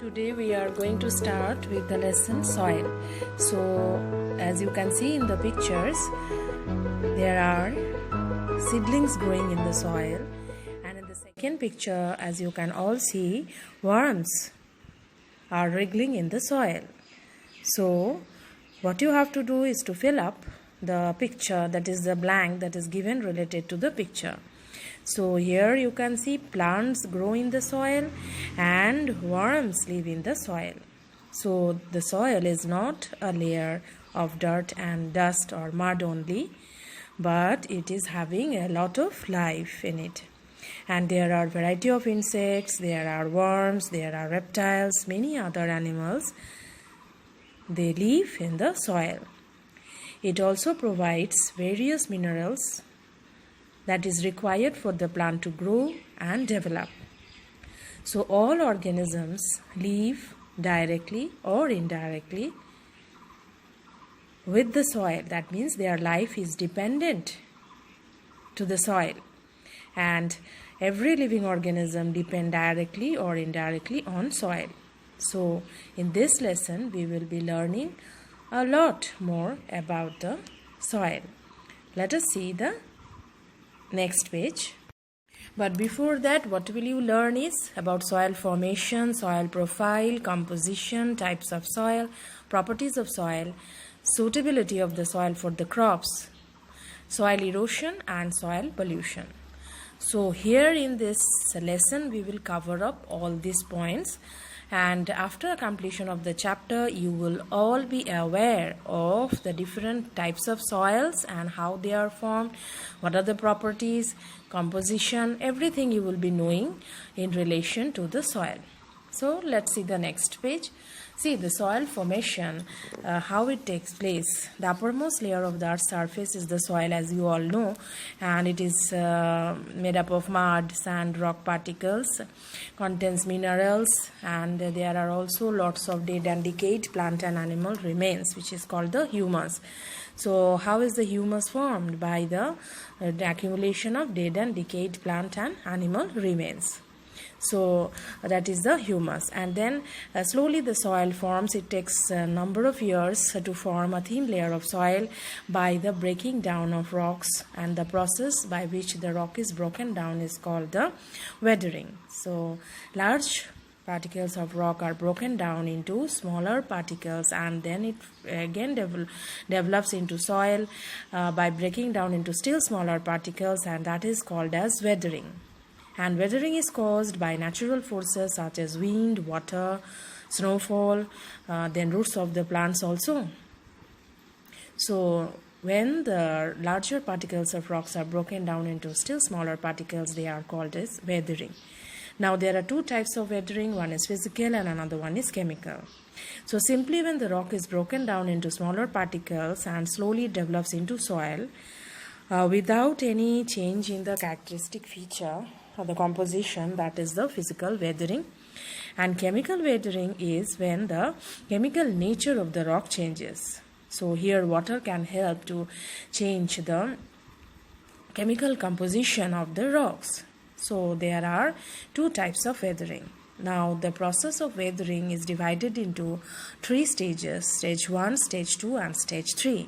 Today we are going to start with the lesson soil. So as you can see in the pictures, there are seedlings growing in the soil, and in the second picture, as you can all see, worms are wriggling in the soil. So what you have to do is to fill up the picture, that is the blank that is given related to the picture. So here you can see plants grow in the soil and worms live in the soil. So the soil is not a layer of dirt and dust or mud only, but it is having a lot of life in it. And there are variety of insects, there are worms, there are reptiles, many other animals. They live in the soil. It also provides various minerals that is required for the plant to grow and develop. So all organisms live directly or indirectly with the soil. That means their life is dependent to the soil, and every living organism depends directly or indirectly on soil. So in this lesson we will be learning a lot more about the soil. Let us see the next page. But before that, what will you learn is about soil formation, soil profile, composition, types of soil, properties of soil, suitability of the soil for the crops, soil erosion and soil pollution. So here in this lesson we will cover up all these points, and after completion of the chapter you will all be aware of the different types of soils and how they are formed, what are the properties, composition, everything you will be knowing in relation to the soil. So let's see the next page. See the soil formation, how it takes place. The uppermost layer of the earth's surface is the soil, as you all know, and it is made up of mud, sand, rock particles, contains minerals, and there are also lots of dead and decayed plant and animal remains, which is called the humus. So how is the humus formed? By the accumulation of dead and decayed plant and animal remains. So that is the humus, and then slowly the soil forms. It takes a number of years to form a thin layer of soil by the breaking down of rocks, and the process by which the rock is broken down is called the weathering. So large particles of rock are broken down into smaller particles, and then it again develops into soil by breaking down into still smaller particles, and that is called as weathering. And weathering is caused by natural forces such as wind, water, snowfall, then roots of the plants also. So when the larger particles of rocks are broken down into still smaller particles, they are called as weathering. Now there are two types of weathering, one is physical and another one is chemical. So simply when the rock is broken down into smaller particles and slowly develops into soil without any change in the characteristic feature or the composition, that is the physical weathering. And chemical weathering is when the chemical nature of the rock changes. So here water can help to change the chemical composition of the rocks. So there are two types of weathering. Now the process of weathering is divided into three stages: stage 1, stage 2 and stage 3.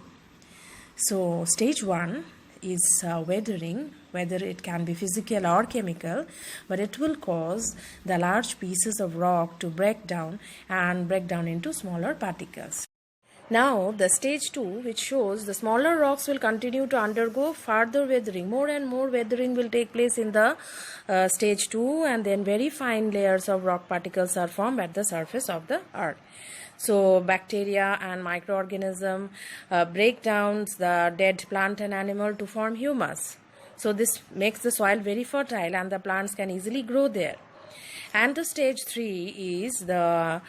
So stage 1 is weathering, whether it can be physical or chemical, but it will cause the large pieces of rock to break down into smaller particles. Now the stage 2, which shows the smaller rocks will continue to undergo further weathering. More and more weathering will take place in the stage 2, and then very fine layers of rock particles are formed at the surface of the earth. So bacteria and microorganisms break down the dead plant and animal to form humus. So this makes the soil very fertile and the plants can easily grow there. And the stage 3 is the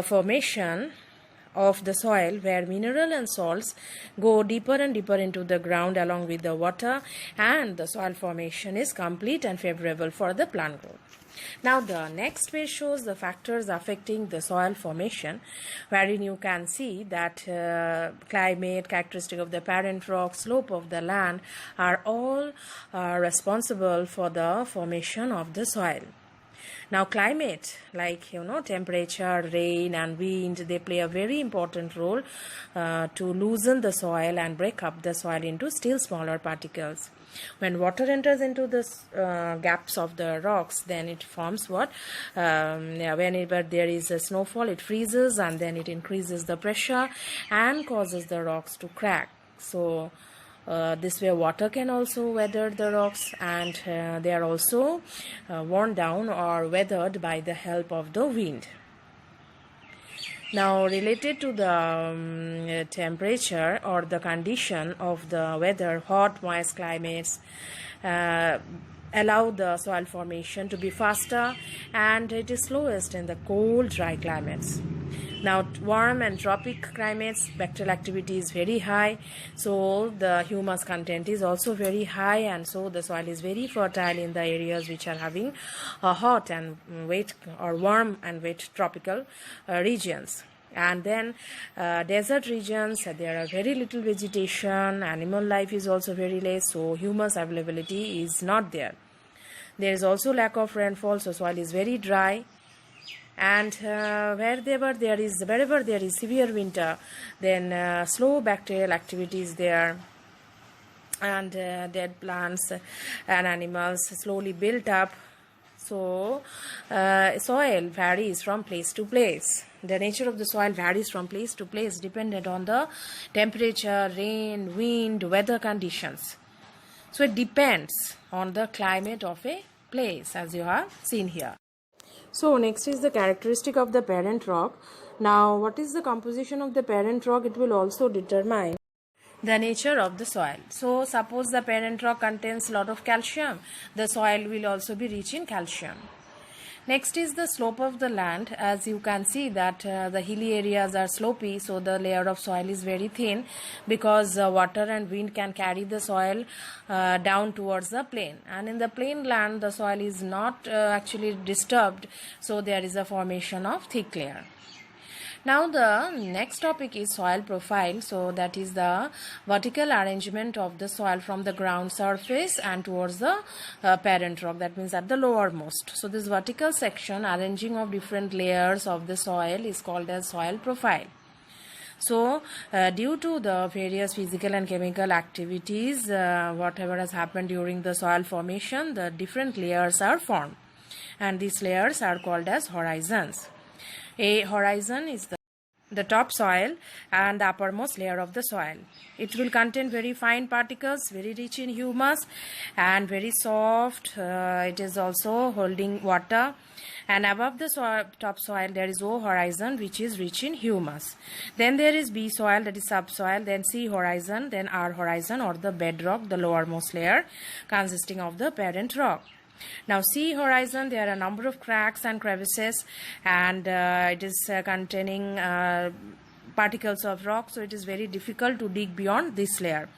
formation of the soil, where mineral and salts go deeper and deeper into the ground along with the water, and the soil formation is complete and favorable for the plant growth. Now the next page shows the factors affecting the soil formation, wherein you can see that climate, characteristic of the parent rock, slope of the land are all responsible for the formation of the soil. Now climate, like temperature, rain and wind, they play a very important role to loosen the soil and break up the soil into still smaller particles. When water enters into the gaps of the rocks, then it forms what? Whenever there is a snowfall, it freezes and then it increases the pressure and causes the rocks to crack. So this way water can also weather the rocks, and they are also worn down or weathered by the help of the wind. Now, related to the temperature or the condition of the weather, hot, moist climates allow the soil formation to be faster, and it is slowest in the cold, dry climates. Now, warm and tropic climates, bacterial activity is very high, so the humus content is also very high, and so the soil is very fertile in the areas which are having hot and wet or warm and wet tropical regions. And then desert regions, there are very little vegetation, animal life is also very less, so humus availability is not there. There is also lack of rainfall, so soil is very dry. And wherever there is severe winter, then slow bacterial activity is there, and dead plants and animals slowly built up. So soil varies from place to place. The nature of the soil varies from place to place, dependent on the temperature, rain, wind, weather conditions. So it depends on the climate of a place, as you have seen here. So next is the characteristic of the parent rock. Now, what is the composition of the parent rock? It will also determine the nature of the soil. So suppose the parent rock contains a lot of calcium, the soil will also be rich in calcium. Next is the slope of the land. As you can see that the hilly areas are slopy, so the layer of soil is very thin, because water and wind can carry the soil down towards the plain, and in the plain land the soil is not actually disturbed, so there is a formation of thick layer. Now the next topic is soil profile. So that is the vertical arrangement of the soil from the ground surface and towards the parent rock, that means at the lowermost. So this vertical section, arranging of different layers of the soil, is called as soil profile. So due to the various physical and chemical activities, whatever has happened during the soil formation, the different layers are formed, and these layers are called as horizons. A horizon is the top soil and the uppermost layer of the soil. It will contain very fine particles, very rich in humus and very soft. It is also holding water. And above the top soil there is O horizon, which is rich in humus. Then there is B soil, that is subsoil. Then C horizon, then R horizon, or the bedrock, the lowermost layer consisting of the parent rock. Now C horizon, there are a number of cracks and crevices, and it is containing particles of rock, so it is very difficult to dig beyond this layer.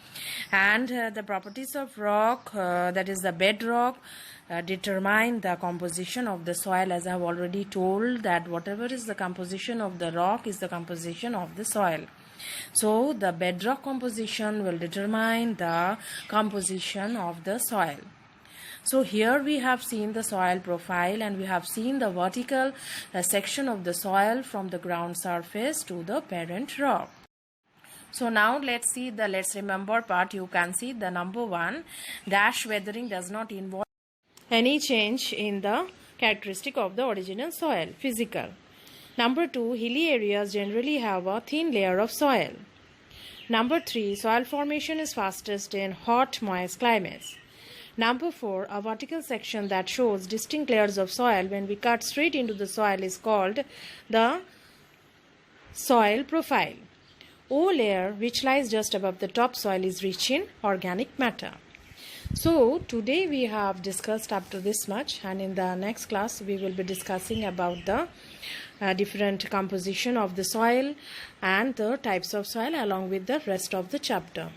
And the properties of rock, that is the bedrock, determine the composition of the soil. As I have already told, that whatever is the composition of the rock is the composition of the soil. So the bedrock composition will determine the composition of the soil. So here we have seen the soil profile, and we have seen the vertical section of the soil from the ground surface to the parent rock. So now let's remember part. You can see the number 1, dash weathering does not involve any change in the characteristic of the original soil, physical. Number 2, hilly areas generally have a thin layer of soil. Number 3, soil formation is fastest in hot, moist climates. Number 4, a vertical section that shows distinct layers of soil when we cut straight into the soil is called the soil profile. O layer, which lies just above the topsoil, is rich in organic matter. So today we have discussed up to this much, and in the next class we will be discussing about the different composition of the soil and the types of soil along with the rest of the chapter.